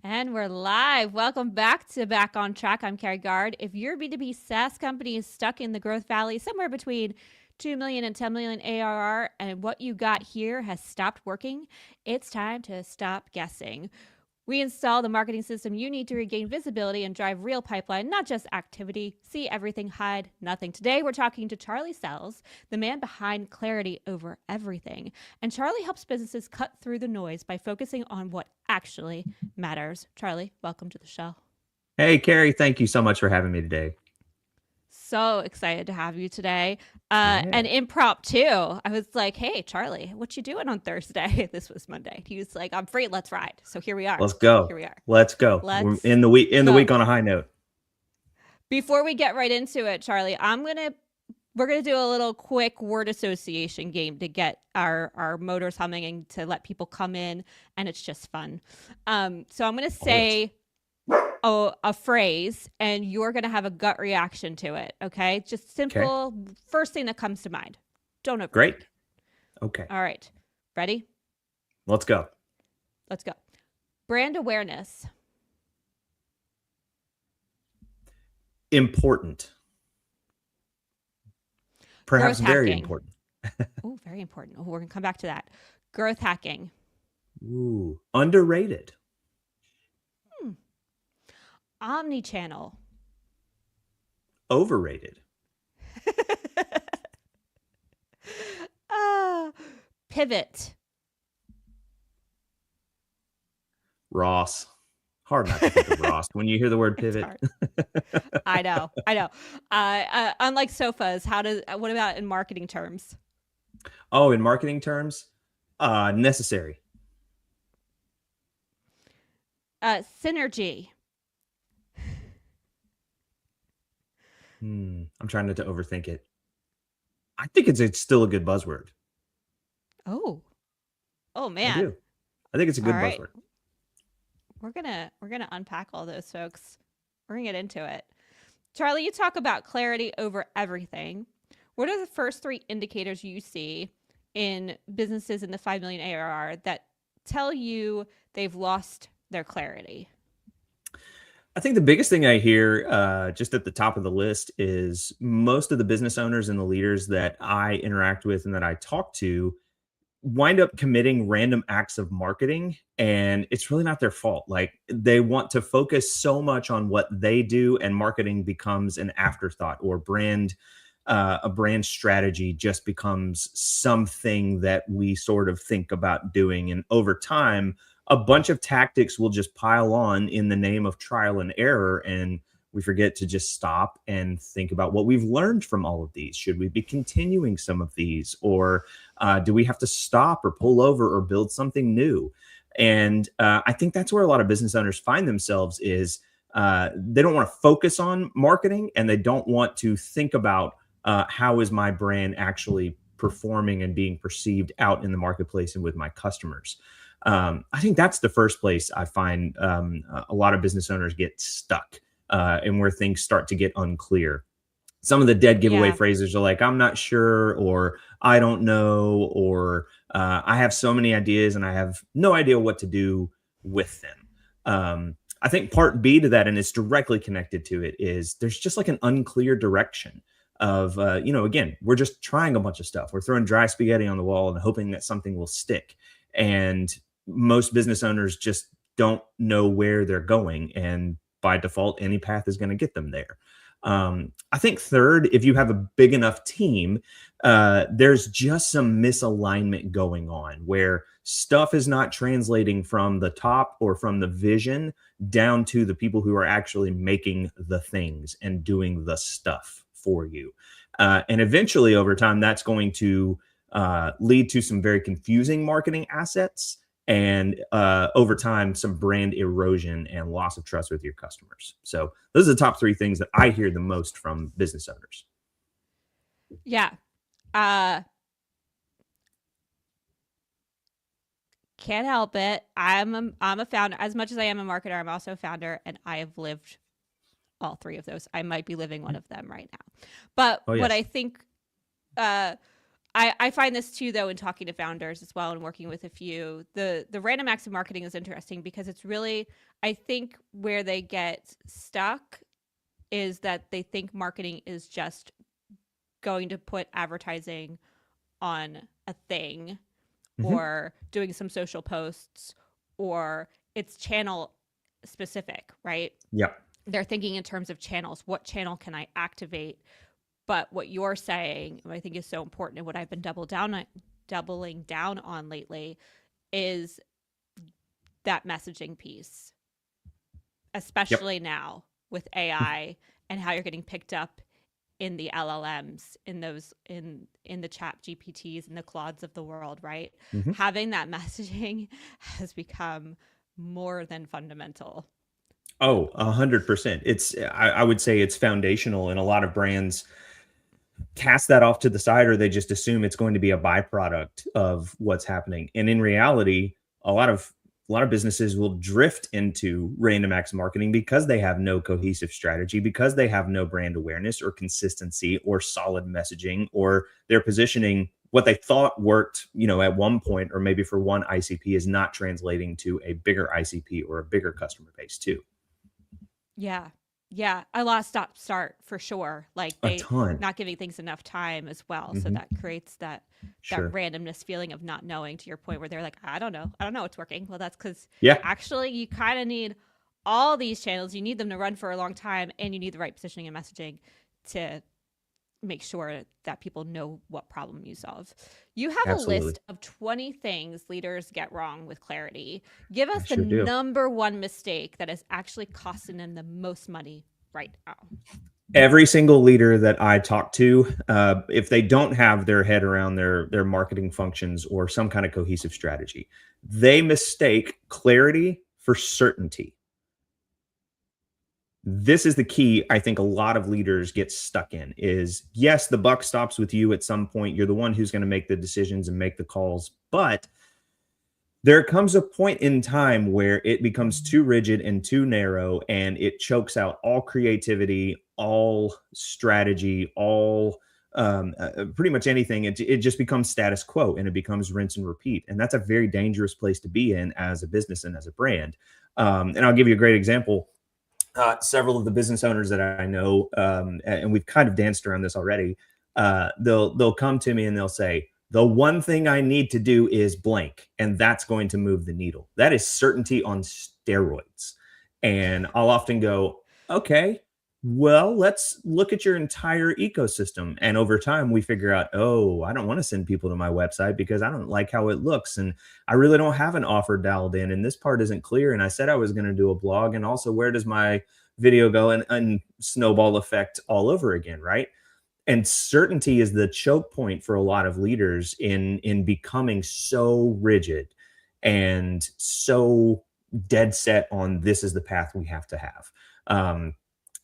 And we're live. Welcome back to Back on Track. I'm Carrie Gard. If your B2B SaaS company is stuck in the growth valley, somewhere between 2 million and 10 million ARR, and what you got here has stopped working, it's time to stop guessing. We install the marketing system you need to regain visibility and drive real pipeline, not just activity. See everything, hide nothing. Today, we're talking to Charlie Sells, the man behind clarity over everything. And Charlie helps businesses cut through the noise by focusing on what actually matters. Charlie, welcome to the show. Hey, Carrie, thank you so much for having me today. So excited to have you today. Yeah, And impromptu, I was like, hey, Charlie, what you doing on Thursday? This was Monday. He was like, I'm free. Let's ride. So here we are. let's go. Here we are. Let's go. We're Let's in the week go. on a high note. Before we get right into it, Charlie, we're gonna do a little quick word association game to get our motors humming and to let people come in, and it's just fun. So I'm gonna say a phrase, and you're gonna have a gut reaction to it. Okay, just simple. Okay. First thing that comes to mind. Don't overthink. Great. Okay. All right, ready? Let's go. Let's go. Brand awareness. Important. Perhaps Growth very hacking. important. Oh, very important. Oh, we're gonna come back to that. Growth hacking. Ooh, underrated. Omnichannel. Overrated. Pivot. Ross. Hard not to think of Ross when you hear the word pivot. I know. Unlike sofas, what about in marketing terms? Oh, in marketing terms, necessary. Synergy. I'm trying not to overthink it. I think it's still a good buzzword. Oh I man. do. I think it's a good All right. buzzword. We're gonna unpack all those, folks. We're gonna get into it. Charlie, you talk about clarity over everything. What are the first 3 indicators you see in businesses in the 5 million ARR that tell you they've lost their clarity? I think the biggest thing I hear just at the top of the list is most of the business owners and the leaders that I interact with and that I talk to wind up committing random acts of marketing, and it's really not their fault. Like, they want to focus so much on what they do, and marketing becomes an afterthought, or a brand strategy just becomes something that we sort of think about doing. And over time, a bunch of tactics will just pile on in the name of trial and error. And we forget to just stop and think about what we've learned from all of these. Should we be continuing some of these? Or do we have to stop or pull over or build something new? And I think that's where a lot of business owners find themselves is they don't want to focus on marketing, and they don't want to think about how is my brand actually performing and being perceived out in the marketplace and with my customers. I think that's the first place I find a lot of business owners get stuck and where things start to get unclear. Some of the dead giveaway phrases are like, I'm not sure, or I don't know, or I have so many ideas and I have no idea what to do with them. I think part B to that, and it's directly connected to it, is there's just like an unclear direction of, again, we're just trying a bunch of stuff. We're throwing dry spaghetti on the wall and hoping that something will stick. And most business owners just don't know where they're going. And by default, any path is going to get them there. I think third, if you have a big enough team, there's just some misalignment going on where stuff is not translating from the top or from the vision down to the people who are actually making the things and doing the stuff for you. And eventually, over time, that's going to lead to some very confusing marketing assets, and over time, some brand erosion and loss of trust with your customers. So those are the top 3 things that I hear the most from business owners. Yeah. Can't help it. I'm a founder. As much as I am a marketer, I'm also a founder, and I have lived all 3 of those. I might be living one of them right now. But Oh, yes. what I think I find this too, though, in talking to founders as well and working with a few. The random acts of marketing is interesting because it's really, I think, where they get stuck is that they think marketing is just going to put advertising on a thing Hmm. or doing some social posts, or it's channel specific, right? Yeah. They're thinking in terms of channels. What channel can I activate? But what you're saying, I think is so important, and what I've been doubling down on lately is that messaging piece, Yep. especially now with AI and how you're getting picked up in the LLMs, in those in the chat GPTs and the Claudes of the world, right? Hmm. Having that messaging has become more than fundamental. Oh, 100%. I would say it's foundational, and a lot of brands cast that off to the side, or they just assume it's going to be a byproduct of what's happening. And in reality, a lot of a lot of businesses will drift into random acts of marketing because they have no cohesive strategy, because they have no brand awareness or consistency or solid messaging, or their positioning, what they thought worked, at one point, or maybe for one ICP, is not translating to a bigger ICP or a bigger customer base too. Yeah. Yeah. I lost stop start for sure. Like A they ton. not giving things enough time as well. So Hmm. that creates that Sure. randomness feeling of not knowing, to your point, where they're like, I don't know. I don't know what's working. Well, that's because Yeah, actually you kind of need all these channels. You need them to run for a long time, and you need the right positioning and messaging to make sure that people know what problem you solve. You have a absolutely. list of 20 things leaders get wrong with clarity. Give I us the sure do. number one mistake that is actually costing them the most money right now. Every single leader that I talk to, if they don't have their head around their marketing functions or some kind of cohesive strategy, they mistake clarity for certainty. This is the key. I think a lot of leaders get stuck in is, yes, the buck stops with you at some point. You're the one who's going to make the decisions and make the calls, but there comes a point in time where it becomes too rigid and too narrow, and it chokes out all creativity, all strategy, all pretty much anything. It just becomes status quo, and it becomes rinse and repeat. And that's a very dangerous place to be in as a business and as a brand. And I'll give you a great example. Several of the business owners that I know, and we've kind of danced around this already. They'll come to me and they'll say, "The one thing I need to do is blank, and that's going to move the needle." That is certainty on steroids. And I'll often go, "Okay, well, let's look at your entire ecosystem." And over time, we figure out, oh, I don't want to send people to my website because I don't like how it looks. And I really don't have an offer dialed in. And this part isn't clear. And I said I was going to do a blog. And also, where does my video go, and snowball effect all over again, right? And certainty is the choke point for a lot of leaders in becoming so rigid and so dead set on, this is the path we have to have.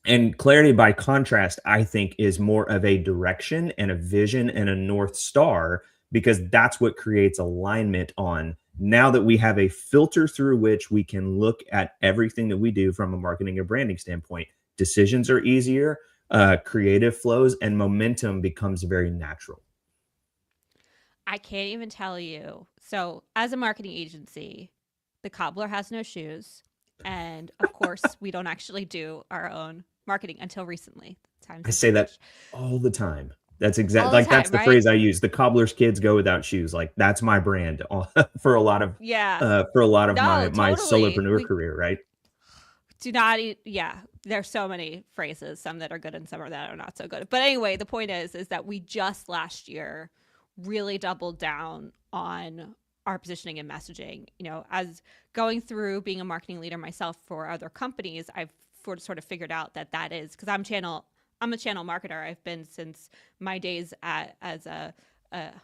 And clarity, by contrast, I think, is more of a direction and a vision and a north star, because that's what creates alignment. On, now that we have a filter through which we can look at everything that we do from a marketing and branding standpoint, decisions are easier, creative flows, and momentum becomes very natural. I can't even tell you. So, as a marketing agency, the cobbler has no shoes. And of course, we don't actually do our own marketing until recently. Times I have say that changed all the time. That's exact all the like that's time, the right? phrase I use. The cobbler's kids go without shoes. Like, that's my brand for a lot of Yeah. my No, totally. solopreneur We career, right? do not eat. Yeah. There's so many phrases, some that are good and some that are not so good. But anyway, the point is that we just last year really doubled down on our positioning and messaging. As going through being a marketing leader myself for other companies, I've sort of figured out that is because I'm a channel marketer. I've been since my days as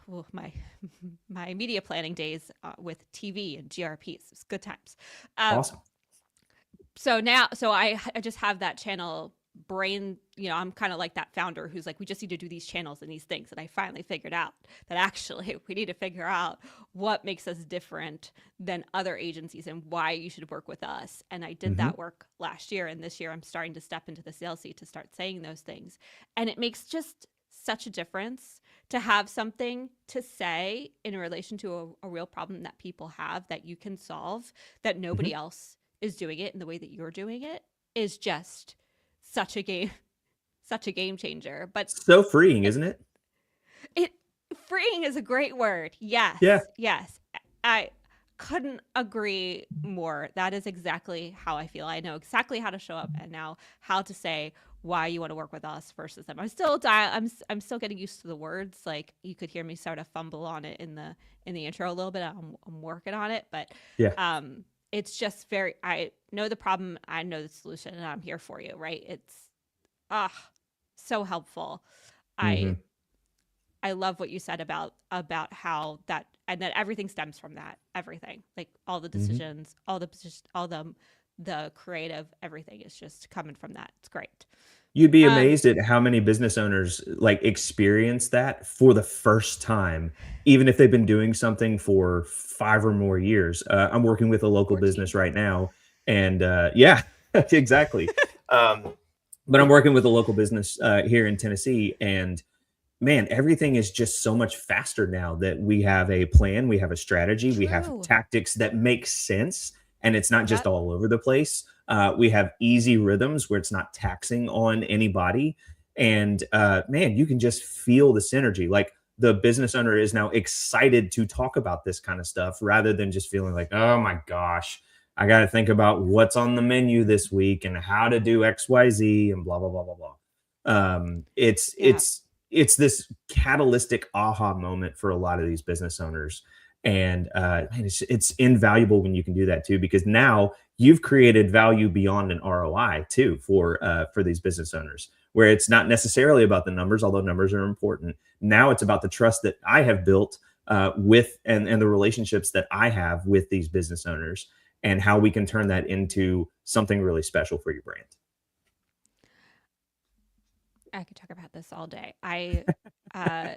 well, my media planning days with TV and GRPs. It's good times. Um, Awesome. so I just have that channel brain. I'm kind of like that founder who's like, we just need to do these channels and these things. And I finally figured out that actually we need to figure out what makes us different than other agencies and why you should work with us. And I did Hmm. that work last year, and this year I'm starting to step into the sales seat to start saying those things. And it makes just such a difference to have something to say in relation to a real problem that people have that you can solve, that Mhm. nobody else is doing it in the way that you're doing it, is just such a game such a game changer. But So freeing, it, isn't it? it freeing is a great word. Yeah. Yes, yes. I couldn't agree more. That is exactly how I feel. I know exactly how to show up and now how to say why you want to work with us versus them. I'm still getting used to the words. Like you could hear me sort of fumble on it in the intro a little bit. I'm working on it, but Yeah. um it's just very, I know the problem, I know the solution, and I'm here for you, right? It's ah so helpful. I Hmm. I love what you said about how that, and that everything stems from that. Everything, like all the Hmm. decisions, all the creative, everything is just coming from that. It's great. You'd be Um, amazed at how many business owners like experience that for the first time, even if they've been doing something for 5 or more years. I'm working with a local business 14. right now, and yeah, exactly. Um, but I'm working with a local business here in Tennessee, and man, everything is just so much faster now that we have a plan, we have a strategy, we have True. tactics that make sense, and it's not just Yep. all over the place. We have easy rhythms where it's not taxing on anybody. And man, you can just feel the synergy. Like the business owner is now excited to talk about this kind of stuff rather than just feeling like, oh my gosh, I got to think about what's on the menu this week and how to do XYZ and blah, blah, blah, blah, blah. Um, it's, Yeah. it's, it's this catalytic aha moment for a lot of these business owners. And man, it's invaluable when you can do that too, because now you've created value beyond an ROI too for these business owners, where it's not necessarily about the numbers, although numbers are important. Now it's about the trust that I have built with and the relationships that I have with these business owners, and how we can turn that into something really special for your brand. I could talk about this all day. Uh,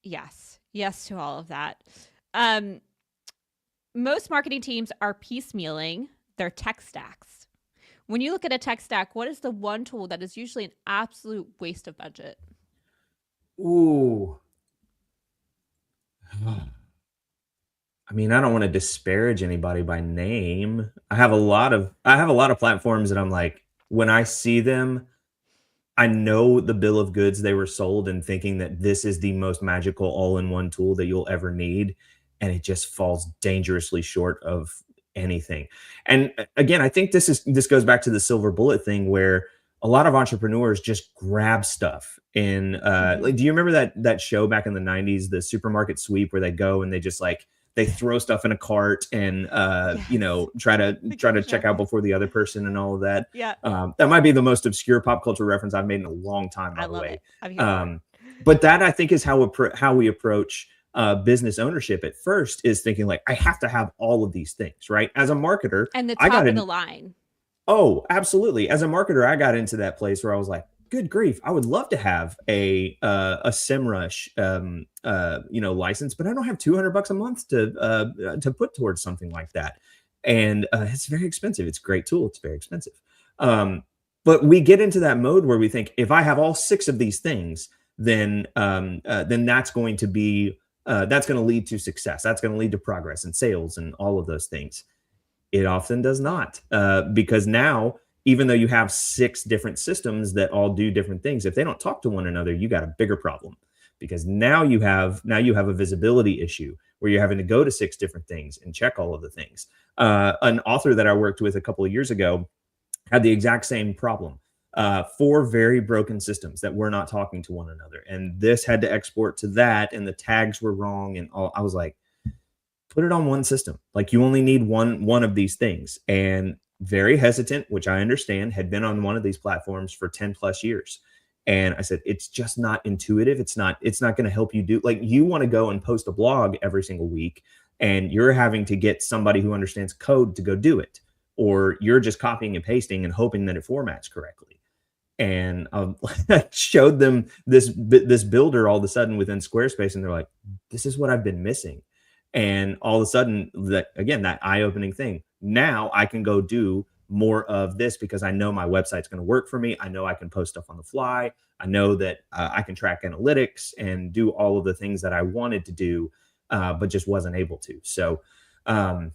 yes, yes to all of that. Um, Most marketing teams are piecemealing their tech stacks. When you look at a tech stack, what is the one tool that is usually an absolute waste of budget? Ooh. I mean, I don't want to disparage anybody by name. I have a lot of platforms that I'm like, when I see them, I know the bill of goods they were sold and thinking that this is the most magical all-in-one tool that you'll ever need, and it just falls dangerously short of anything. And again, I think this goes back to the silver bullet thing where a lot of entrepreneurs just grab stuff. And Mm-hmm. like, do you remember that show back in the 90s, the supermarket sweep, where they go and they just like they throw stuff in a cart and Yes. try to check out before the other person and all of that. Yeah. That might be the most obscure pop culture reference I've made in a long time, I by the love way. it. I'm here for it. Um, but that I think is how we approach business ownership at first, is thinking like I have to have all of these things, right? As a marketer, And the I got top of the in. line. Oh, absolutely. As a marketer, I got into that place where I was like, good grief, I would love to have a SEMrush license, but I don't have $200 a month to put towards something like that. And it's very expensive. It's a great tool. It's very expensive. Um, but we get into that mode where we think if I have all six of these things, then that's going to lead to success. That's going to lead to progress and sales and all of those things. It often does not, because now, even though you have six different systems that all do different things, if they don't talk to one another, you got a bigger problem, because now you have a visibility issue where you're having to go to six different things and check all of the things. An author that I worked with a couple of years ago had the exact same problem. Four very broken systems that were not talking to one another, and this had to export to that, and the tags were wrong, and all. I was like, put it on one system. Like you only need one of these things. And very hesitant, which I understand, had been on one of these platforms for 10 plus years. And I said, it's just not intuitive. It's not going to help you do, like, you want to go and post a blog every single week, and you're having to get somebody who understands code to go do it, or you're just copying and pasting and hoping that it formats correctly. And I showed them this builder all of a sudden within Squarespace, and they're like, this is what I've been missing. And all of a sudden, that again, that eye-opening thing, now I can go do more of this because I know my website's going to work for me. I know I can post stuff on the fly. I know that I can track analytics and do all of the things that I wanted to do, but just wasn't able to. So, um,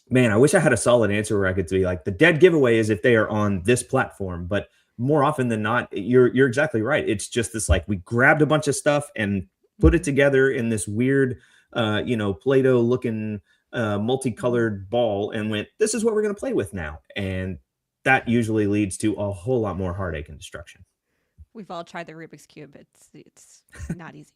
man, I wish I had a solid answer where I could be like, the dead giveaway is if they are on this platform. But more often than not, you're exactly right. It's just this like we grabbed a bunch of stuff and put it together in this weird, Play-Doh looking multicolored ball and went, this is what we're going to play with now. And that usually leads to a whole lot more heartache and destruction. We've all tried the Rubik's Cube. It's not easy.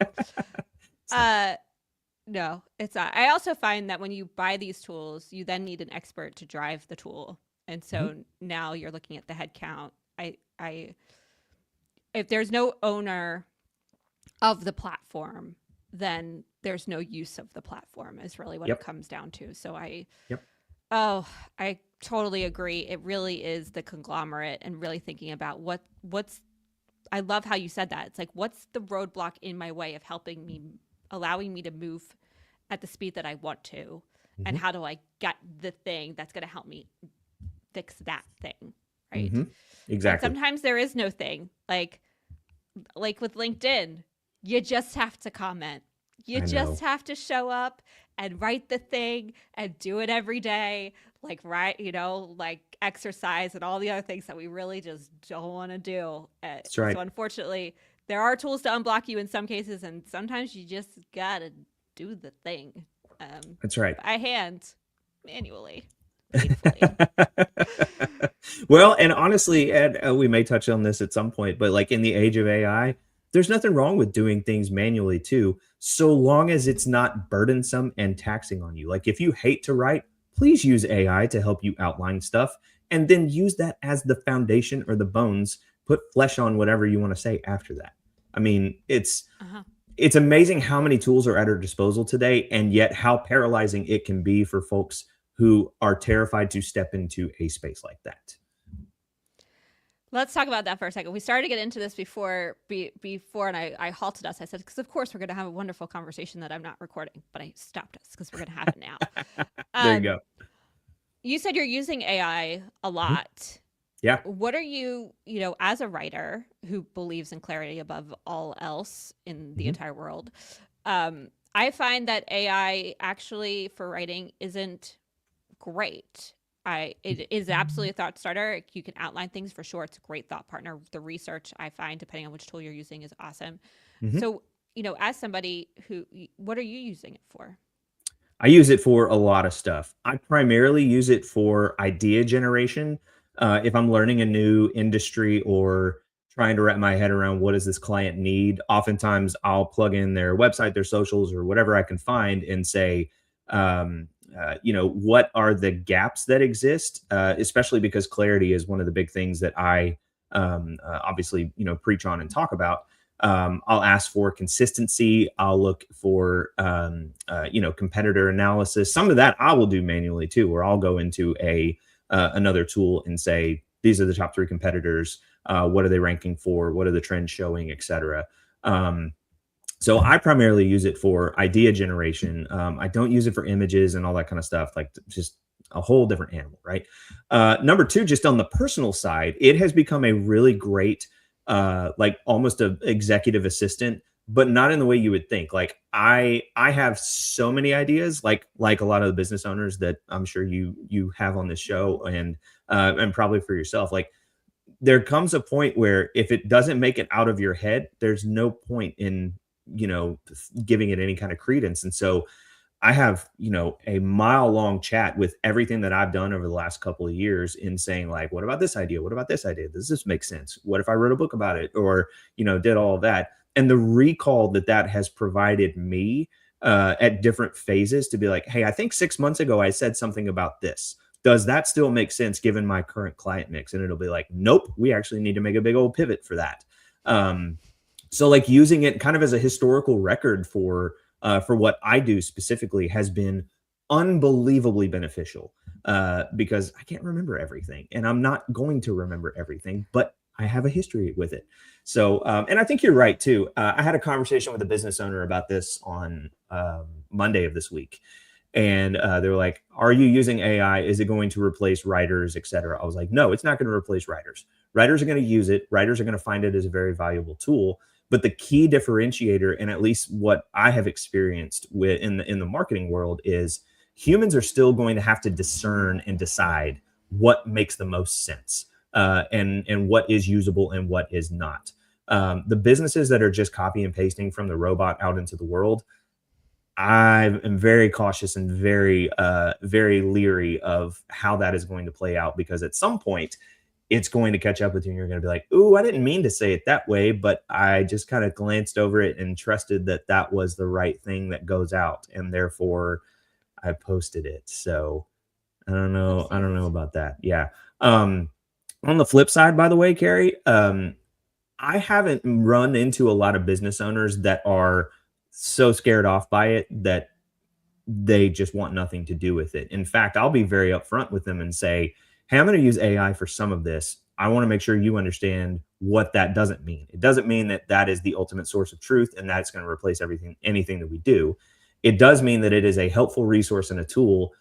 No, it's not. I also find that when you buy these tools, you then need an expert to drive the tool. And so now you're looking at the head count. If there's no owner of the platform, then there's no use of the platform is really what it comes down to. So I totally agree. It really is the conglomerate and really thinking about what's, I love how you said that. It's like, what's the roadblock in my way of helping me, allowing me to move at the speed that I want to? And how do I get the thing that's going to help me fix that thing? Right. Exactly. And sometimes there is no thing like with LinkedIn, you just have to comment. You just have to show up and write the thing and do it every day. Like, right. Like exercise and all the other things that we really just don't want to do. That's right. So unfortunately, there are tools to unblock you in some cases. And sometimes you just got to do the thing. That's right. By hand, manually. Well, and honestly, Ed, we may touch on this at some point, but like in the age of AI, there's nothing wrong with doing things manually too, so long as it's not burdensome and taxing on you. Like if you hate to write, please use AI to help you outline stuff and then use that as the foundation or the bones, put flesh on whatever you want to say after that. I mean, it's amazing how many tools are at our disposal today, and yet how paralyzing it can be for folks who are terrified to step into a space like that. Let's talk about that for a second. We started to get into this before, and I halted us. I said, because of course we're going to have a wonderful conversation that I'm not recording, but I stopped us because we're going to have it now. There you go. You said you're using AI a lot. Yeah. What are you, as a writer who believes in clarity above all else in the entire world, I find that AI actually for writing isn't great. It is absolutely a thought starter. You can outline things for sure. It's a great thought partner. The research I find, depending on which tool you're using, is awesome. So, as somebody what are you using it for? I use it for a lot of stuff. I primarily use it for idea generation. If I'm learning a new industry or trying to wrap my head around what does this client need, oftentimes I'll plug in their website, their socials, or whatever I can find and say, what are the gaps that exist, especially because clarity is one of the big things that I obviously, preach on and talk about. I'll ask for consistency. I'll look for, competitor analysis. Some of that I will do manually too, where I'll go into another tool and say, these are the top 3 competitors. What are they ranking for? What are the trends showing, et cetera. So I primarily use it for idea generation. I don't use it for images and all that kind of stuff, like just a whole different animal, right? Number 2, just on the personal side, it has become a really great, like almost an executive assistant, but not in the way you would think. Like I have so many ideas, like a lot of the business owners that I'm sure you have on this show and probably for yourself. Like there comes a point where if it doesn't make it out of your head, there's no point in giving it any kind of credence. And so I have, a mile-long chat with everything that I've done over the last couple of years in saying like, what about this idea? What about this idea? Does this make sense? What if I wrote a book about it or, did all of that? And the recall that has provided me at different phases to be like, hey, I think 6 months ago I said something about this. Does that still make sense given my current client mix? And it'll be like, nope, we actually need to make a big old pivot for that. So like using it kind of as a historical record for what I do specifically has been unbelievably beneficial because I can't remember everything and I'm not going to remember everything, but I have a history with it. So, and I think you're right too. I had a conversation with a business owner about this on Monday of this week. And they were like, "Are you using AI? Is it going to replace writers, etc.?" I was like, "No, it's not going to replace writers. Writers are going to use it. Writers are going to find it as a very valuable tool. But the key differentiator, and at least what I have experienced with in the marketing world, is humans are still going to have to discern and decide what makes the most sense, and what is usable and what is not. The businesses that are just copy and pasting from the robot out into the world, I am very cautious and very leery of how that is going to play out, because at some point it's going to catch up with you and you're going to be like, "Ooh, I didn't mean to say it that way, but I just kind of glanced over it and trusted that that was the right thing that goes out, and therefore I posted it." So I don't know. I don't know Whoopsies. about that. Yeah. Um, on the flip side, by the way, Carrie, I haven't run into a lot of business owners that are so scared off by it that they just want nothing to do with it. In fact, I'll be very upfront with them and say, "Hey, I'm going to use AI for some of this. I want to make sure you understand what that doesn't mean. It doesn't mean that that is the ultimate source of truth and that's going to replace everything, anything that we do. It does mean that it is a helpful resource and a tool,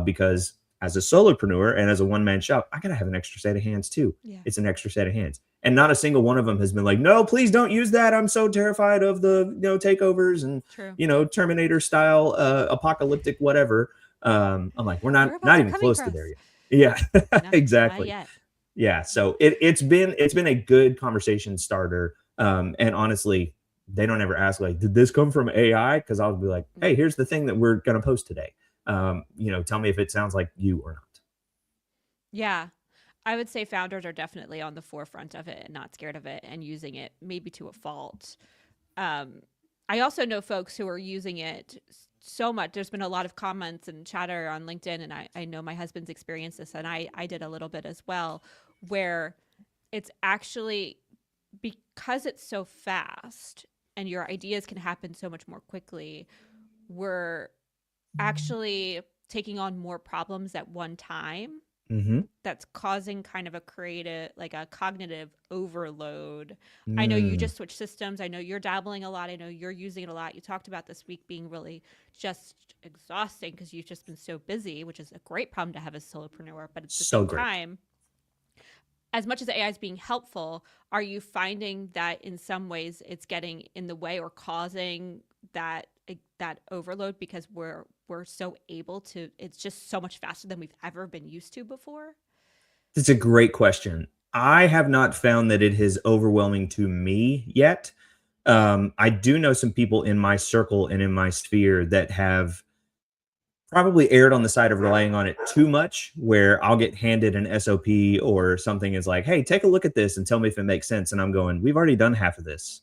because as a solopreneur and as a one man shop, I got to have an extra set of hands too. Yeah, It's an extra set of hands. And not a single one of them has been like, "No, please don't use that. I'm so terrified of the takeovers and true. Terminator style, apocalyptic whatever." I'm like, we're The not robots are even coming close for to there us. yet. Yeah, No, not exactly. yet. Yeah, so it's been a good conversation starter. And honestly, they don't ever ask like, "Did this come from AI?" Because I'll be like, "Hey, Mm. here's the thing that we're gonna post today. Tell me if it sounds like you or not." Yeah. I would say founders are definitely on the forefront of it and not scared of it and using it maybe to a fault. Um, I also know folks who are using it so much. There's been a lot of comments and chatter on LinkedIn, and I know my husband's experienced this, and I did a little bit as well, where it's actually because it's so fast and your ideas can happen so much more quickly, we're actually taking on more problems at one time Mm-hmm. that's causing kind of a creative, like a cognitive overload. I know you Mm, just switched systems. I know you're dabbling a lot. I know you're using it a lot. You talked about this week being really just exhausting because you've just been so busy, which is a great problem to have as a solopreneur. But at the so same great. time, as much as AI is being helpful, are you finding that in some ways it's getting in the way or causing that overload because we're so able to, it's just so much faster than we've ever been used to before? It's a great question. I have not found that it is overwhelming to me yet. I do know some people in my circle and in my sphere that have probably erred on the side of relying on it too much, where I'll get handed an SOP or something is like, "Hey, take a look at this and tell me if it makes sense." And I'm going, "We've already done half of this."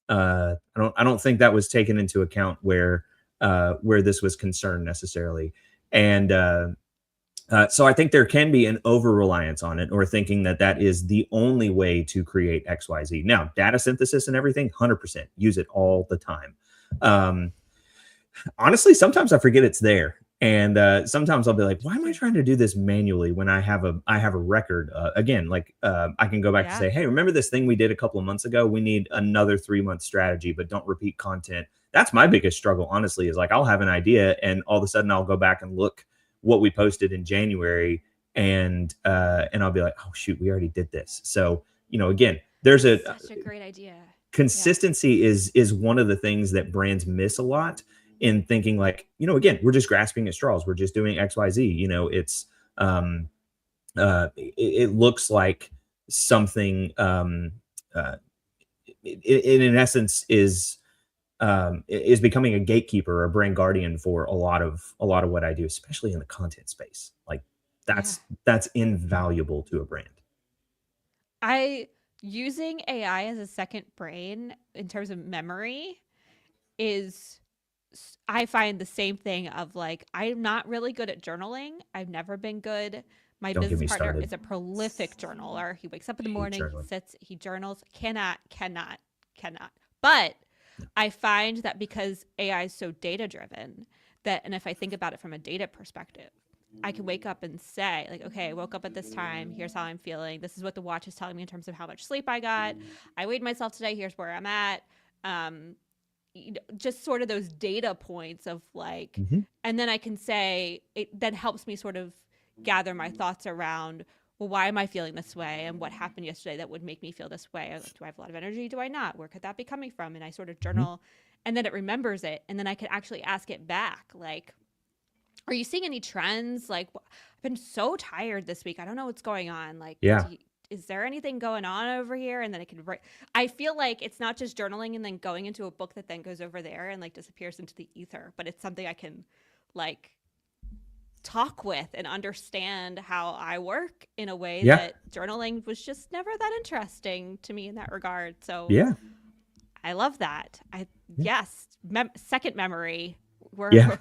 I don't think that was taken into account where this was concerned necessarily. And so I think there can be an over reliance on it, or thinking that that is the only way to create XYZ. Now, data synthesis and everything, 100% use it all the time. Um, Honestly, sometimes I forget it's there. And sometimes I'll be like, "Why am I Sure. trying to do this manually when I have a record?" Again, like, I can go back and Yeah. say, "Hey, remember this thing we did a couple of months ago? We need another 3 month strategy, but don't repeat content." That's my biggest struggle, honestly. Is like, I'll have an idea, and all of a sudden I'll go back and look what we posted in January, and I'll be like, "Oh shoot, we already did this." So again, there's a Such a great idea. Yeah. consistency is one of the things that brands miss a lot, in thinking like, again, we're just grasping at straws, we're just doing XYZ. It's um it looks like something, uh in essence, is becoming a gatekeeper or a brand guardian for a lot of what I do, especially in the content space. Like, Yeah. that's invaluable to a brand. I using AI as a second brain in terms of memory is I find the same thing of like I'm not really good at journaling. I've never been good. My Don't get business me partner started. is a prolific journaler. He wakes up in the Hate morning, he journaling. sits, he journals. Cannot. But I find that because AI is so data driven, that and if I think about it from a data perspective, I can wake up and say, like, okay, I woke up at this time. Here's how I'm feeling. This is what the watch is telling me in terms of how much sleep I got. I weighed myself today. Here's where I'm at. Um, just sort of those data points of like, Hmm. and then I can say it then helps me sort of gather my thoughts around, well, why am I feeling this way? And what happened yesterday that would make me feel this way? Like, do I have a lot of energy? Do I not? Where could that be coming from? And I sort of Hmm. journal, and then it remembers it. And then I can actually ask it back. Like, are you seeing any trends? Like, I've been so tired this week. I don't know what's going on. Like, Yeah. is there anything going on over here? And then I can write. I feel like it's not just journaling and then going into a book that then goes over there and like disappears into the ether, but it's something I can like talk with and understand how I work in a way Yeah. that journaling was just never that interesting to me in that regard. So Yeah. I love that. I Yeah. yes, second memory. Yeah. We're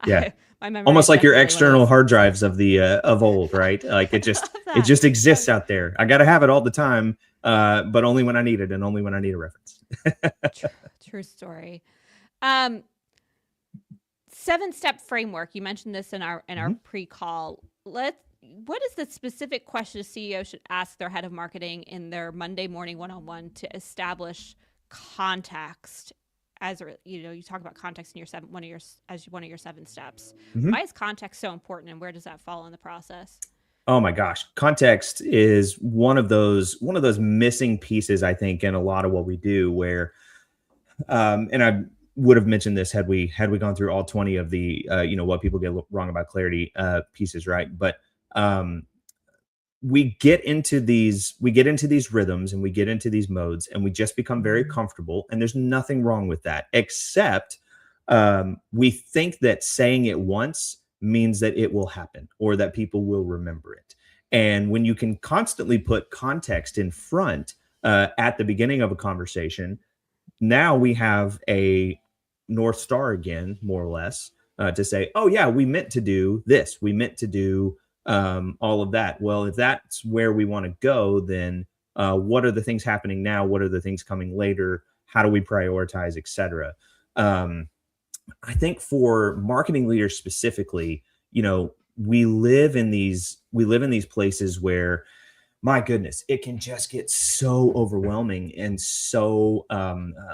Yeah. my memory Almost is like your definitely one of external those. hard drives of the of old, right? Like I just love it that. just exists out there. I got to have it all the time, but only when I need it and only when I need a reference. True story. Um, 7-step framework. You mentioned this in our Mhm. pre-call. What is the specific question a CEO should ask their head of marketing in their Monday morning one-on-one to establish context? As you talk about context in your one of your 7 steps. Mhm. Why is context so important, and where does that fall in the process? Oh my gosh, context is one of those missing pieces I think in a lot of what we do. Where and I would have mentioned this had we gone through all 20 of the what people get wrong about clarity pieces, right? But um, we get into these rhythms and we get into these modes and we just become very comfortable, and there's nothing wrong with that, except we think that saying it once means that it will happen or that people will remember it. And when you can constantly put context in front at the beginning of a conversation, now we have a North Star again, more or less, to say, oh, yeah, we meant to do this. We meant to do all of that. Well, if that's where we want to go, then what are the things happening now? What are the things coming later? How do we prioritize, et cetera? Um, I think for marketing leaders specifically, we live in these places where, my goodness, it can just get so overwhelming and so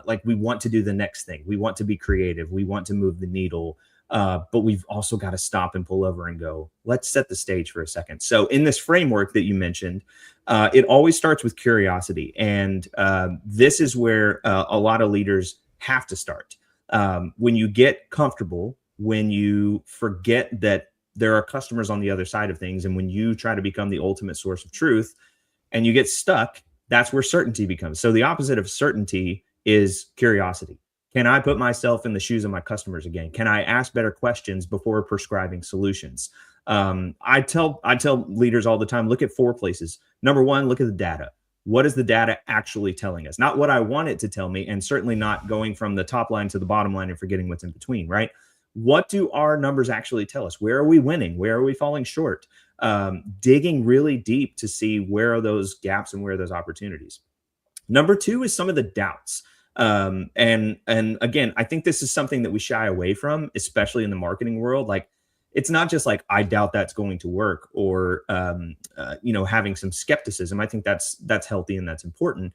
like we want to do the next thing. We want to be creative. We want to move the needle. But we've also got to stop and pull over and go, let's set the stage for a second. So, in this framework that you mentioned, it always starts with curiosity. And this is where a lot of leaders have to start. When you get comfortable, when you forget that there are customers on the other side of things, and when you try to become the ultimate source of truth, and you get stuck, that's where certainty becomes. So the opposite of certainty is curiosity. Can I put myself in the shoes of my customers again? Can I ask better questions before prescribing solutions? I tell leaders all the time, look at 4 places. Number one, look at the data. What is the data actually telling us? Not what I want it to tell me, and certainly not going from the top line to the bottom line and forgetting what's in between, right? What do our numbers actually tell us? Where are we winning? Where are we falling short? Digging really deep to see where are those gaps and where are those opportunities. Number two is some of the doubts. And again, I think this is something that we shy away from, especially in the marketing world. Like, it's not just like I doubt that's going to work, or having some skepticism. I think that's healthy and that's important.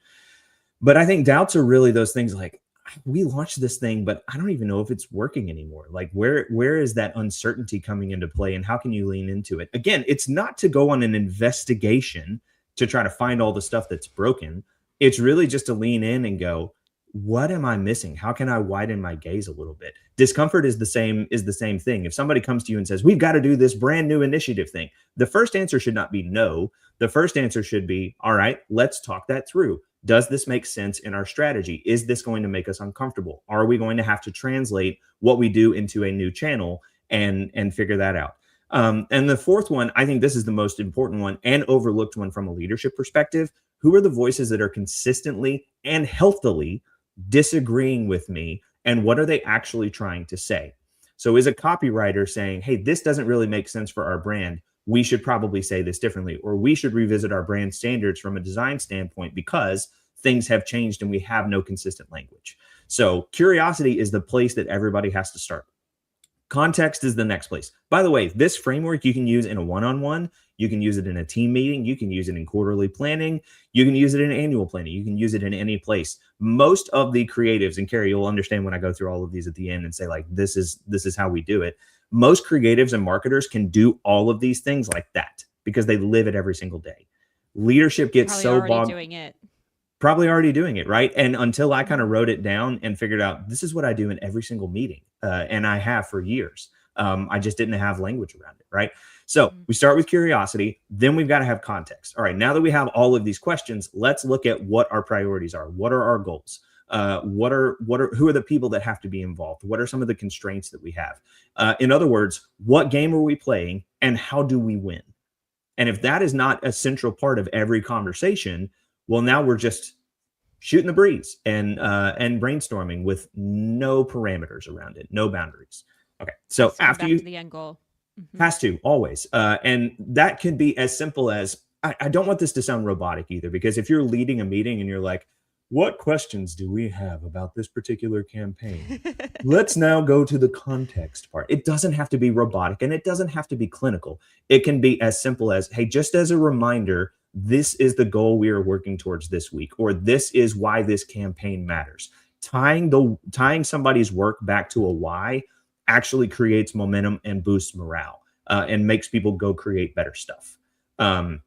But I think doubts are really those things like, we launched this thing, but I don't even know if it's working anymore. Like, where is that uncertainty coming into play, and how can you lean into it? Again, it's not to go on an investigation to try to find all the stuff that's broken. It's really just to lean in and go, what am I missing? How can I widen my gaze a little bit? Discomfort is the same thing. If somebody comes to you and says, we've got to do this brand new initiative thing, the first answer should not be no. The first answer should be, all right, let's talk that through. Does this make sense in our strategy? Is this going to make us uncomfortable? Are we going to have to translate what we do into a new channel and figure that out? And the fourth one, I think this is the most important one and overlooked one from a leadership perspective. Who are the voices that are consistently and healthily disagreeing with me, and what are they actually trying to say? So, is a copywriter saying, hey, this doesn't really make sense for our brand, we should probably say this differently, or we should revisit our brand standards from a design standpoint because things have changed and we have no consistent language. So curiosity is the place that everybody has to start. Context is the next place. By the way, this framework you can use in a one-on-one, you can use it in a team meeting, you can use it in quarterly planning, you can use it in annual planning, you can use it in any place. Most of the creatives, and Carrie, you'll understand when I go through all of these at the end and say like this is how we do it. Most creatives and marketers can do all of these things like that because they live it every single day. Leadership gets Probably so already bogged, doing it. probably already doing it, right? And until I kind of Mhm. wrote it down and figured out this is what I do in every single meeting, and I have for years. I just didn't have language around it, right? So Mhm. we start with curiosity, then we've got to have context. All right, now that we have all of these questions, let's look at what our priorities are. What are our goals? Who are the people that have to be involved? What are some of the constraints that we have? In other words, what game are we playing, and how do we win? And if that is not a central part of every conversation, well, now we're just shooting the breeze and brainstorming with no parameters around it, no boundaries. Okay, so Has to come after back you to the end goal. Hmm. has to always, and that can be as simple as I don't want this to sound robotic either, because if you're leading a meeting and you're like, "What questions do we have about this particular campaign?" Let's now go to the context part. It doesn't have to be robotic and it doesn't have to be clinical. It can be as simple as, hey, just as a reminder, this is the goal we are working towards this week, or this is why this campaign matters. Tying somebody's work back to a why actually creates momentum and boosts morale, and makes people go create better stuff. Um,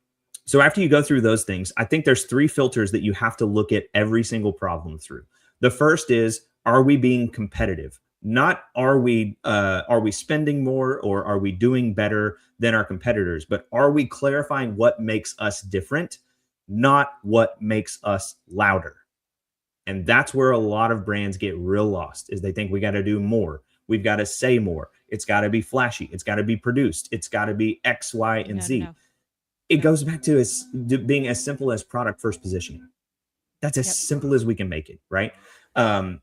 so after you go through those things, I think there's three filters that you have to look at every single problem through. The first is, are we being competitive? Not are we spending more or are we doing better than our competitors, but are we clarifying what makes us different, not what makes us louder? And that's where a lot of brands get real lost, is they think we got to do more. We've got to say more. It's got to be flashy. It's got to be produced. It's got to be X, Y, and No, no, Z. no. It Nope. goes back to being as simple as product first positioning. That's as Yep. simple as we can make it, right?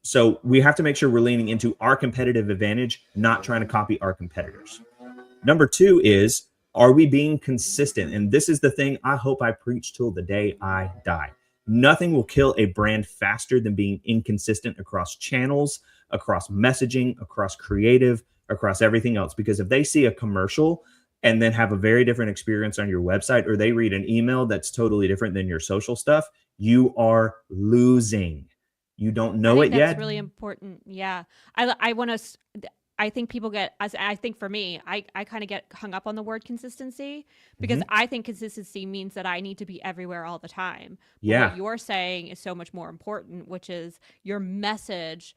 So we have to make sure we're leaning into our competitive advantage, not trying to copy our competitors. Number two is, are we being consistent? And this is the thing I hope I preach till the day I die. Nothing will kill a brand faster than being inconsistent across channels, across messaging, across creative, across everything else. Because if they see a commercial and then have a very different experience on your website, or they read an email that's totally different than your social stuff, you are losing. You don't I know think it that's yet. really important. Yeah. I want to, I think people get, as I think for me, I kind of get hung up on the word consistency because Mhm. I think consistency means that I need to be everywhere all the time. But what Yeah. you're saying is so much more important, which is your message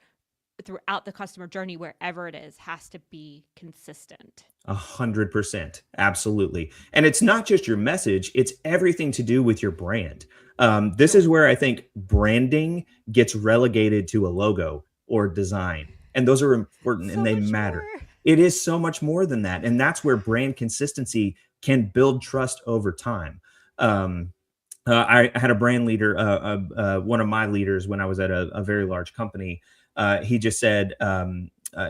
throughout the customer journey, wherever it is, has to be consistent. 100%. Absolutely. And it's not just your message, it's everything to do with your brand. This is Sure. where I think branding gets relegated to a logo or design. And those are important and So they much matter. more. It is so much more than that. And that's where brand consistency can build trust over time. Um, I had a brand leader, one of my leaders when I was at a very large company. He just said,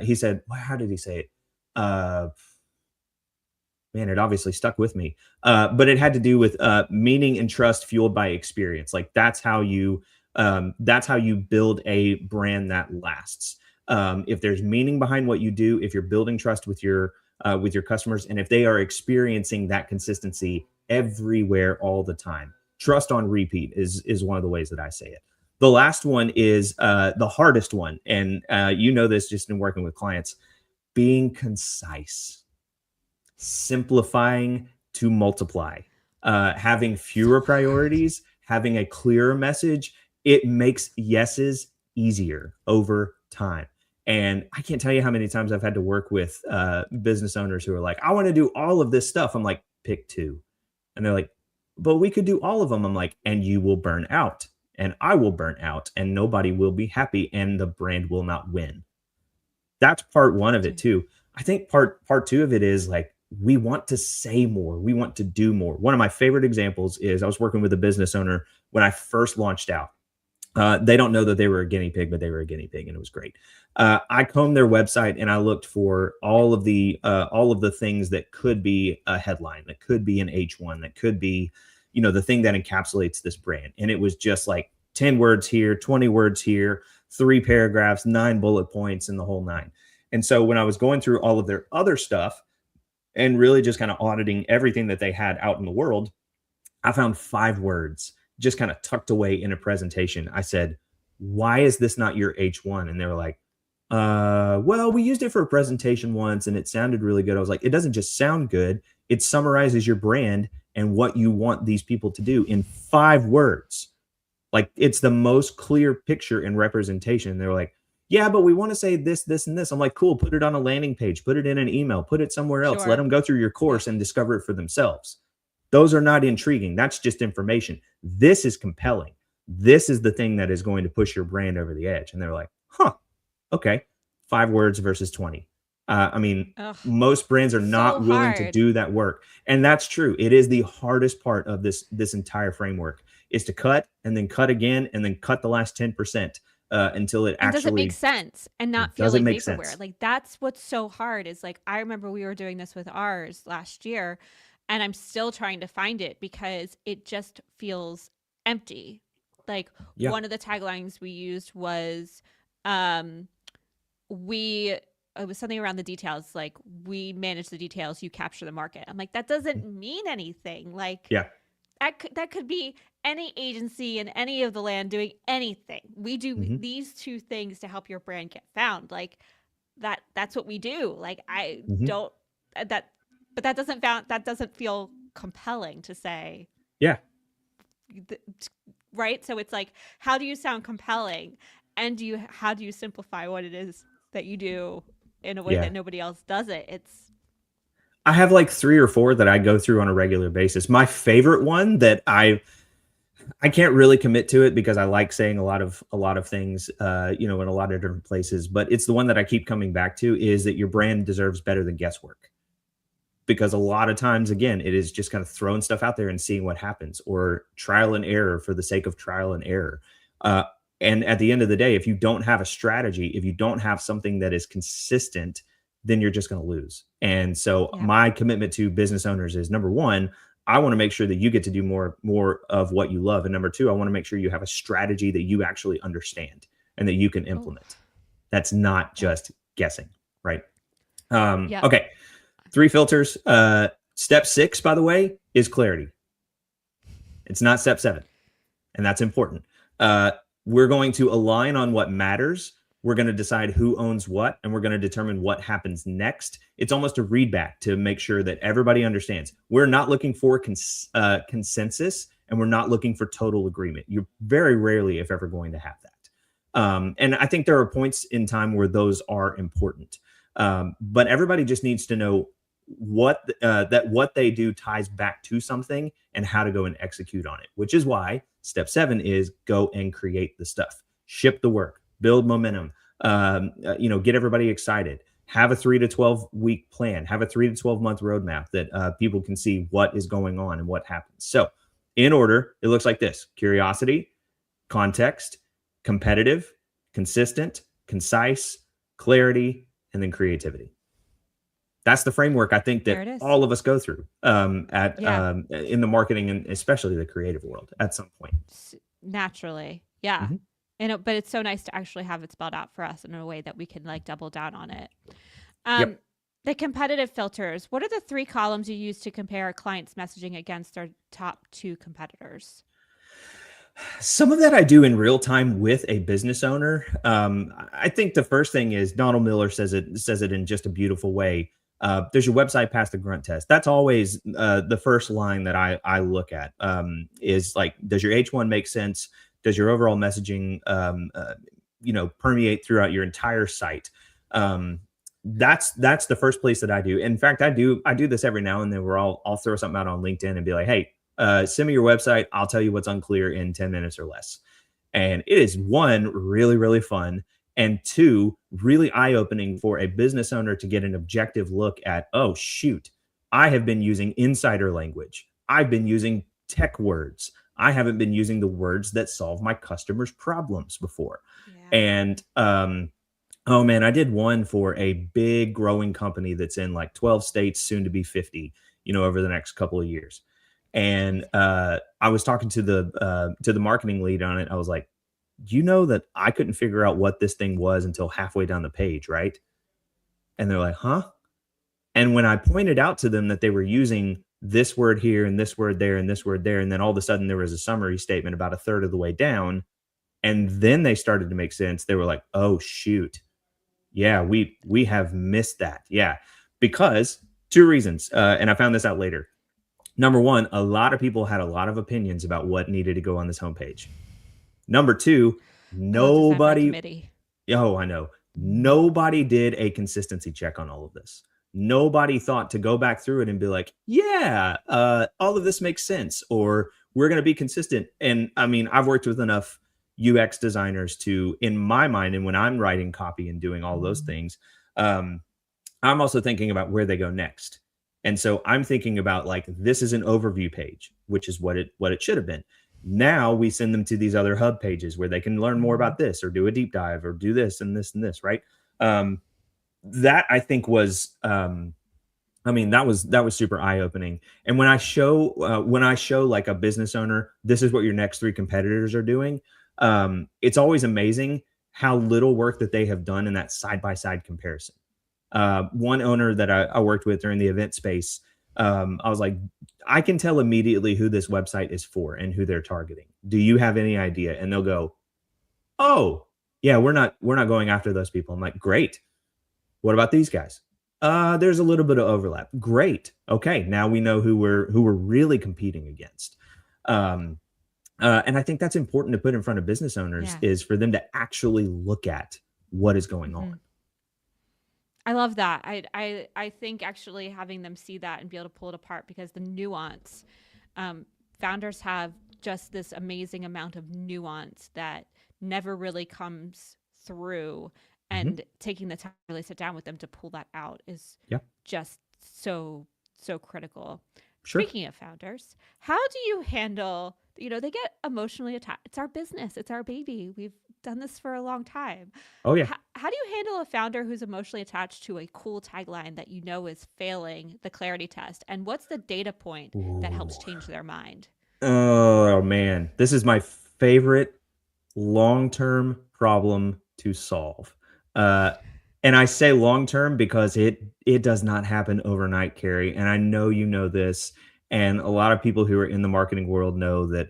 he said, well, how did he say it? Man, it obviously stuck with me. But it had to do with meaning and trust fueled by experience. Like that's how you build a brand that lasts. If there's meaning behind what you do, if you're building trust with your customers, and if they are experiencing that consistency everywhere all the time, trust on repeat is one of the ways that I say it. The last one is the hardest one, and you know this just in working with clients: being concise, simplifying to multiply, having So fewer hard. priorities, having a clearer message. It makes yeses easier over time. And I can't tell you how many times I've had to work with business owners who are like, I want to do all of this stuff. I'm like, pick two. And they're like, but we could do all of them. I'm like, and you will burn out, and I will burn out, and nobody will be happy, and the brand will not win. That's part one of it Dude. too. I think part two of it is like, we want to say more, we want to do more. One of my favorite examples is I was working with a business owner when I first launched out. They don't know that they were a guinea pig, but they were a guinea pig, and it was great. I combed their website and I looked for all of the things that could be a headline, that could be an H1, that could be, the thing that encapsulates this brand. And it was just like 10 words here, 20 words here, three paragraphs, nine bullet points, and the whole nine. And so when I was going through all of their other stuff and really just kind of auditing everything that they had out in the world, I found 5 words just kind of tucked away in a presentation. I said, "Why is this not your H1?" And they were like, well, we used it for a presentation once and it sounded really good." I was like, "It doesn't just sound good, it summarizes your brand and what you want these people to do in 5 words. Like, it's the most clear picture and representation." They're like, "Yeah, but we want to say this, this, and this." I'm like, "Cool, put it on a landing page, put it in an email, put it somewhere else. Let Sure. them go through your Yeah. course and discover it for themselves." Those are not intriguing. That's just information. This is compelling. This is the thing that is going to push your brand over the edge. And they're like, "Huh, okay, 5 words versus 20." I mean, Ugh. most brands are So not willing to hard. do that work. And that's true. It is the hardest part of this entire framework, is to cut and then cut again and then cut the last 10% until it And does it make actually sense and not feel doesn't like make vaporware? sense. Like that's what's so hard is like I remember we were doing this with ours last year and I'm still trying to find it because it just feels empty. Like Yeah. one of the taglines we used was um we it was something around the details like we manage the details, you capture the market. I'm like that doesn't mean anything. Like Yeah. that could be any agency in any of the land doing anything. We do Hmm. these two things to help your brand get found. Like that's what we do. Like I Hmm. don't that but that doesn't feel compelling to say Yeah. right? So it's like how do you sound compelling and do you how do you simplify what it is that you do in a way Yeah. that nobody else does it? It's I have like 3 or 4 that I go through on a regular basis. My favorite one that I can't really commit to it because I like saying a lot of things, in a lot of different places. But it's the one that I keep coming back to, is that your brand deserves better than guesswork. Because a lot of times, again, it is just kind of throwing stuff out there and seeing what happens, or trial and error for the sake of trial and error. Uh, and at the end of the day, if you don't have a strategy, if you don't have something that is consistent, then you're just going to lose. And so yeah. my commitment to business owners is, number one, I want to make sure that you get to do more of what you love, and number two, I want to make sure you have a strategy that you actually understand and that you can Oh, implement. That's not that just guessing, right? yep. Okay, 3 filters. Step 6, by the way, is clarity. It's not step 7, and that's important. Uh, we're going to align on what matters. We're going to decide who owns what, and we're going to determine what happens next. It's almost a readback to make sure that everybody understands. We're not looking for consensus, and we're not looking for total agreement. You're very rarely, if ever, going to have that. And I think there are points in time where those are important. But everybody just needs to know what they do ties back to something and how to go and execute on it, which is why step 7 is go and create the stuff, ship the work, build momentum, get everybody excited, have a 3 to 12 week plan, have a 3 to 12 month roadmap that people can see what is going on and what happens. So in order, it looks like this: curiosity, context, competitive, consistent, concise, clarity, and then creativity. That's the framework I think There that it is. all of us go through at Yeah. in the marketing and especially the creative world at some point. Naturally. Yeah. Mhm. But it's so nice to actually have it spelled out for us in a way that we can like double down on it. Yep. Um, the competitive filters. What are the 3 columns you use to compare a client's messaging against their top 2 competitors? Some of that I do in real time with a business owner. I think the first thing is Donald Miller says it in just a beautiful way. Does your website pass the grunt test? That's always the first line that I look at. Is like, does your H1 make sense? Does your overall messaging permeate throughout your entire site? That's the first place that I do. In fact, I do this every now and then, where I'll throw something out on LinkedIn and be like, "Hey, send me your website. I'll tell you what's unclear in 10 minutes or less." And it is, one, really, really fun, and two, really eye opening for a business owner to get an objective look at, oh, shoot, I have been using insider language. I've been using tech words. I haven't been using the words that solve my customers' problems before. Yeah. And, oh man, I did one for a big growing company that's in like 12 states, soon to be 50, over the next couple of years. And Amazing. I was talking to the marketing lead on it. I was like, "You know that I couldn't figure out what this thing was until halfway down the page, right?" And they're like, huh? And when I pointed out to them that they were using this word here and this word there and this word there, and then all of a sudden there was a summary statement about a third of the way down, and then they started to make sense, they were like, oh shoot, yeah, we have missed that. Yeah, because two reasons, and I found this out later. Number one, a lot of people had a lot of opinions about what needed to go on this homepage. Number two, I love to sign for a nobody, committee. oh, I know, nobody did a consistency check on all of this. Nobody thought to go back through it and be like, yeah, all of this makes sense, or we're going to be consistent. And I mean, I've worked with enough UX designers to, in my mind, and when I'm writing copy and doing all those things, um, I'm also thinking about where they go next. And so I'm thinking about like, this is an overview page, which is what it should have been. Now we send them to these other hub pages where they can learn more about this or do a deep dive or do this and this and this, right? That I think was I mean, that was super eye opening. And when I show like a business owner, this is what your next three competitors are doing. It's always amazing how little work that they have done in that side by side comparison. One owner that I worked with during the event space, I was like, I can tell immediately who this website is for and who they're targeting. Do you have any idea? And they'll go, oh, yeah, we're not going after those people. I'm like, great. What about these guys? There's a little bit of overlap. Great. Okay, now we know who we're really competing against. Um, and I think that's important to put in front of business owners Yeah. is for them to actually look at what is going on. Hmm. I love that. I think actually having them see that and be able to pull it apart because the nuance, um, founders have just this amazing amount of nuance that never really comes through. Mhm. And taking the time to really sit down with them to pull that out is Yeah, just so critical. sure. Speaking of founders, how do you handle, they get emotionally attached. It's our business, it's our baby. We've done this for a long time. Oh yeah. How do you handle a founder who's emotionally attached to a cool tagline that you know is failing the clarity test? And what's the data point that Ooh. helps change their mind? Oh man, this is my favorite long-term problem to solve. Uh, and I say long-term because it does not happen overnight, Carrie. And I know you know this, and a lot of people who are in the marketing world know that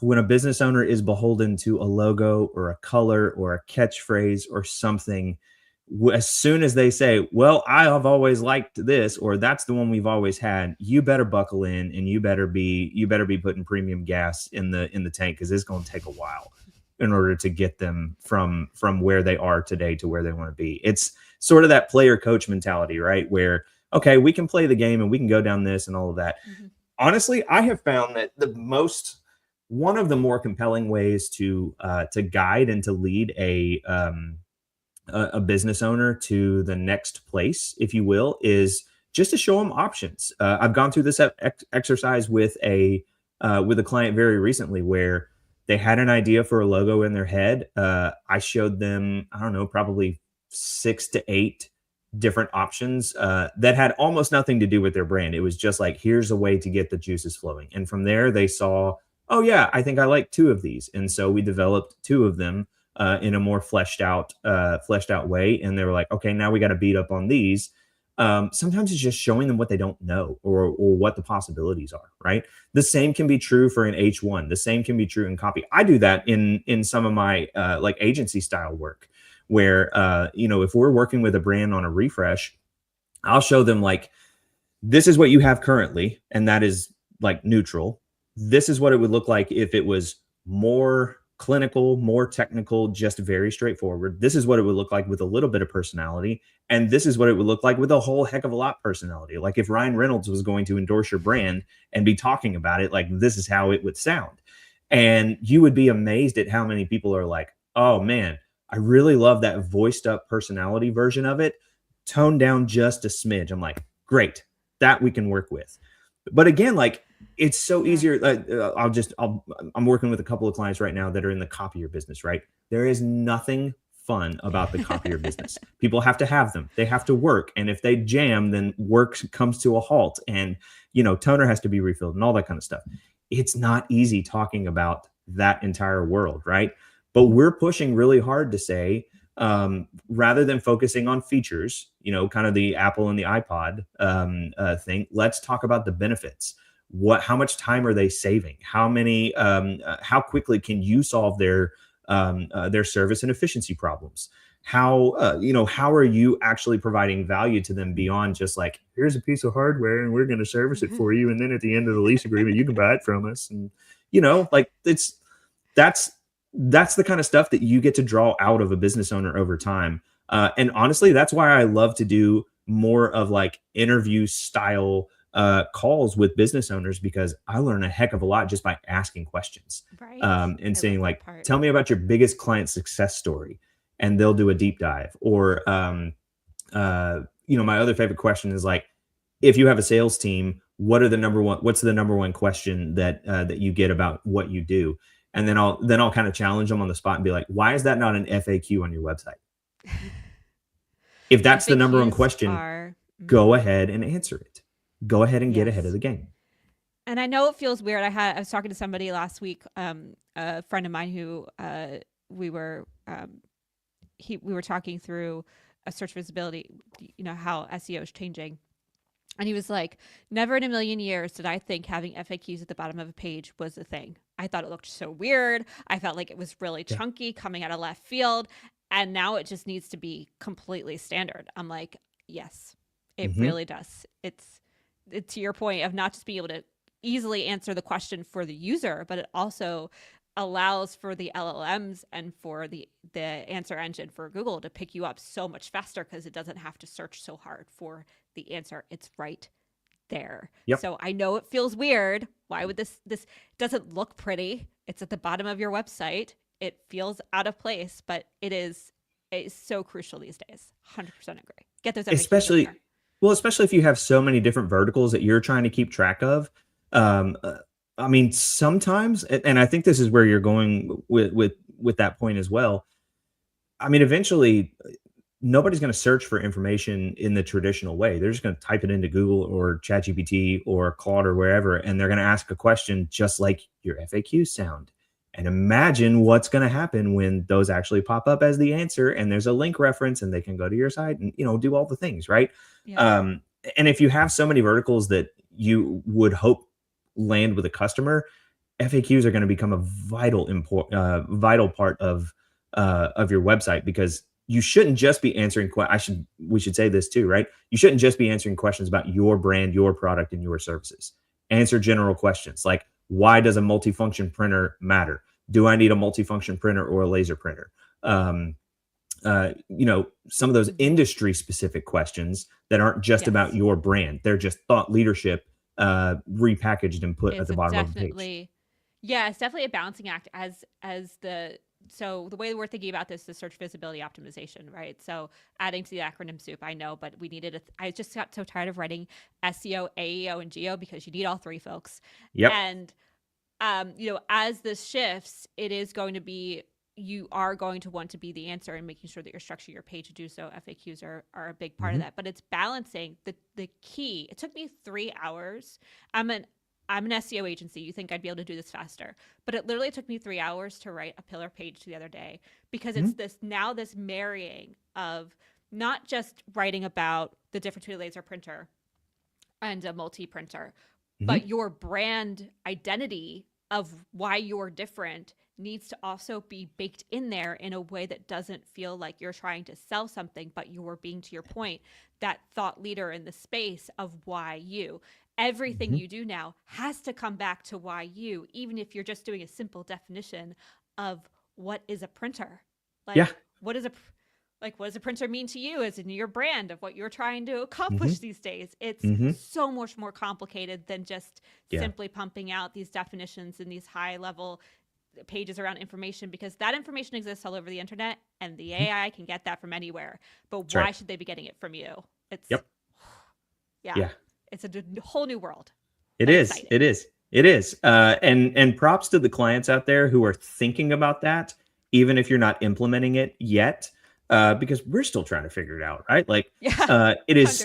when a business owner is beholden to a logo or a color or a catchphrase or something, as soon as they say, "Well, I have always liked this," or "That's the one we've always had," you better buckle in and you better be putting premium gas in the tank because it's going to take a while in order to get them from where they are today to where they want to be. It's sort of that player coach mentality, right? Where okay, we can play the game and we can go down this and all of that. Mm-hmm. Honestly, I have found that one of the more compelling ways to guide and to lead a business owner to the next place, if you will, is just to show them options. I've gone through this exercise with a client very recently where they had an idea for a logo in their head. I showed them, I don't know, probably 6 to 8 different options that had almost nothing to do with their brand. It was just like, here's a way to get the juices flowing. And from there, they saw, oh yeah, I think I like 2 of these, and so we developed 2 of them in a more fleshed out way. And they were like, okay, now we got to beat up on these. Sometimes it's just showing them what they don't know or what the possibilities are. Right. The same can be true for an H1. The same can be true in copy. I do that in some of my like agency style work, where if we're working with a brand on a refresh, I'll show them like, this is what you have currently, and that is like neutral. This is what it would look like if it was more clinical, more technical, just very straightforward. This is what it would look like with a little bit of personality. And this is what it would look like with a whole heck of a lot personality. Like if Ryan Reynolds was going to endorse your brand and be talking about it, like this is how it would sound. And you would be amazed at how many people are like, oh man, I really love that voiced up personality version of it, toned down just a smidge. I'm like, great, that we can work with. But again, like it's so Yeah. easier. I'm working with a couple of clients right now that are in the copier business, right? There is nothing fun about the copier business. People have to have them. They have to work. And if they jam, then work comes to a halt. And, toner has to be refilled and all that kind of stuff. It's not easy talking about that entire world, right? But we're pushing really hard to say, rather than focusing on features, kind of the Apple and the iPod thing. Let's talk about the benefits. How much time are they saving? How quickly can you solve their service and efficiency problems? How are you actually providing value to them beyond just like, here's a piece of hardware and we're going to service it for you, and then at the end of the lease agreement you can buy it from us. And like that's that's the kind of stuff that you get to draw out of a business owner over time. And honestly, that's why I love to do more of like interview style calls with business owners, because I learn a heck of a lot just by asking questions, Right. and I love saying that like, part. tell me about your biggest client success story, and they'll do a deep dive. Or my other favorite question is like, if you have a sales team, what's the number one question that you get about what you do? And then I'll kind of challenge them on the spot and be like, why is that not an FAQ on your website? If that's the number one FAQs question, are. go ahead and answer it. Go ahead and get ahead of Yes. the game. And I know it feels weird. I was talking to somebody last week, a friend of mine who we were we were talking through a search visibility, how SEO is changing. And he was like, never in a million years did I think having FAQs at the bottom of a page was a thing. I thought it looked so weird. I felt like it was really Yeah. chunky coming out of left field. And now it just needs to be completely standard. I'm like, yes, it Hmm. really does. It's to your point of not just being able to easily answer the question for the user, but it also allows for the LLMs and for the answer engine for Google to pick you up so much faster because it doesn't have to search so hard for the answer. It's right there. Yep. So I know it feels weird. Why would this doesn't look pretty? It's at the bottom of your website. It feels out of place, but it's so crucial these days. 100% agree. Get those FAQs in Especially, there. well, especially if you have so many different verticals that you're trying to keep track of. Um, uh, I mean, sometimes, and I think this is where you're going with that point as well. I mean, eventually, nobody's going to search for information in the traditional way. They're just going to type it into Google or ChatGPT or Claude or wherever, and they're going to ask a question just like your FAQs sound. And imagine what's going to happen when those actually pop up as the answer, and there's a link reference, and they can go to your site and do all the things, right? Yeah. Um, and if you have so many verticals that you would hope land with a customer, FAQs are going to become a vital part of your website, because you shouldn't just be answering we should say this too, right? You shouldn't just be answering questions about your brand, your product, and your services. Answer general questions like, why does a multifunction printer matter? Do I need a multifunction printer or a laser printer? um, some of those Mm-hmm. industry specific questions that aren't just about Yes. your brand. They're just thought leadership repackaged and put at It's the a bottom of a page. definitely Yeah, it's definitely a balancing act as the so the way we're thinking about this is search visibility optimization, right? So adding to the acronym soup, I know, but we needed I just got so tired of writing SEO, AEO, and GEO because you need all three, folks. Yep. And as this shifts, it is going to be you are going to want to be the answer and making sure that you're structuring your page to do so. FAQs are a big part of Hmm. that, but it's balancing the key. It took me 3 hours. I'm an SEO agency. You think I'd be able to do this faster, but it literally took me 3 hours to write a pillar page the other day because it's Hmm. this marrying of not just writing about the difference between a laser printer and a multi printer, Hmm. but your brand identity of why you're different needs to also be baked in there in a way that doesn't feel like you're trying to sell something, but you're being, to your point, that thought leader in the space of why you. Everything Hmm. you do now has to come back to why you, even if you're just doing a simple definition of what is a printer. Yeah. Like, what is a what does a printer mean to you as in your brand of what you're trying to Hmm. accomplish these days? It's Hmm. so much more complicated than just Yeah. simply pumping out these definitions and these high level pages around information, because that information exists all over the internet and the Mhm. AI can get that from anywhere. But That's why right. should they be getting it from you? It's Yep. yeah, Yeah. it's a whole new world, It but is. exciting. It is. It is. And props to the clients out there who are thinking about that, even if you're not implementing it yet, because we're still trying to figure it out, right? Like, Yeah, it is.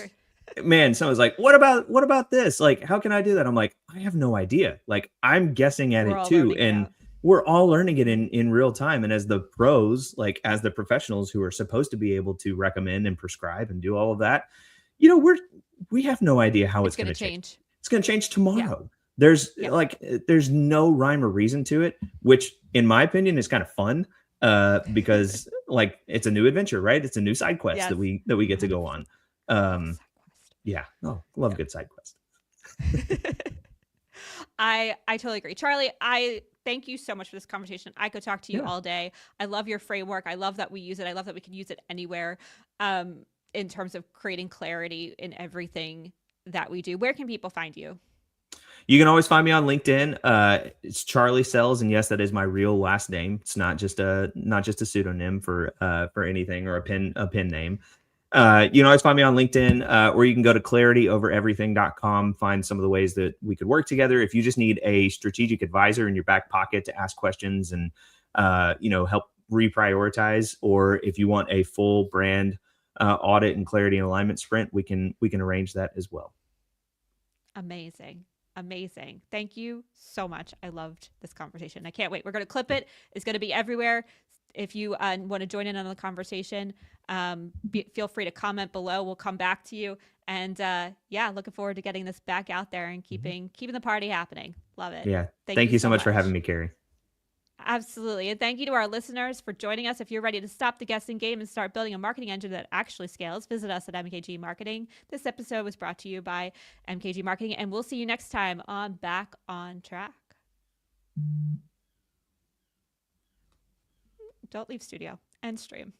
100. Man, someone's like, "What about this? Like, how can I do that?" I'm like, "I have no idea. Like, I'm guessing at We're it all too." learning it And out. we're all learning it in real time. And as the pros, like as the professionals who are supposed to be able to recommend and prescribe and do all of that, we have no idea how It's it's going going to to change. change. It's going to change Yeah. tomorrow. There's Yep. like there's no rhyme or reason to it, which in my opinion is kind of fun, because like it's a new adventure, right? It's a new side quest Yes. that we get to go 100%. on. Love a Um, side quest. yeah, oh, love Yep. good side quest. I totally agree. Charlie, I thank you so much for this conversation. I could talk to you Yeah. all day. I love your framework. I love that we use it. I love that we can use it anywhere, um, in terms of creating clarity in everything that we do. Where can people find you? You can always find me on LinkedIn. It's Charlie Sells, and yes, that is my real last name. It's not just a pseudonym for anything or a pen name. You can always find me on LinkedIn, or you can go to clarityovereverything.com, find some of the ways that we could work together. If you just need a strategic advisor in your back pocket to ask questions and help reprioritize, or if you want a full brand audit and clarity and alignment sprint, we can arrange that as well. Amazing. Amazing. Thank you so much. I loved this conversation. I can't wait. We're going to clip it. It's going to be everywhere. If you want to join in on the conversation, feel free to comment below. We'll come back to you. And yeah, looking forward to getting this back out there and keeping the party happening. Love it. Yeah. Thank Thank you you so so much for having much. me, Carrie. Absolutely. And thank you to our listeners for joining us. If you're ready to stop the guessing game and start building a marketing engine that actually scales, visit us at MKG Marketing. This episode was brought to you by MKG Marketing, and we'll see you next time on Back on Track. Don't leave studio. End stream.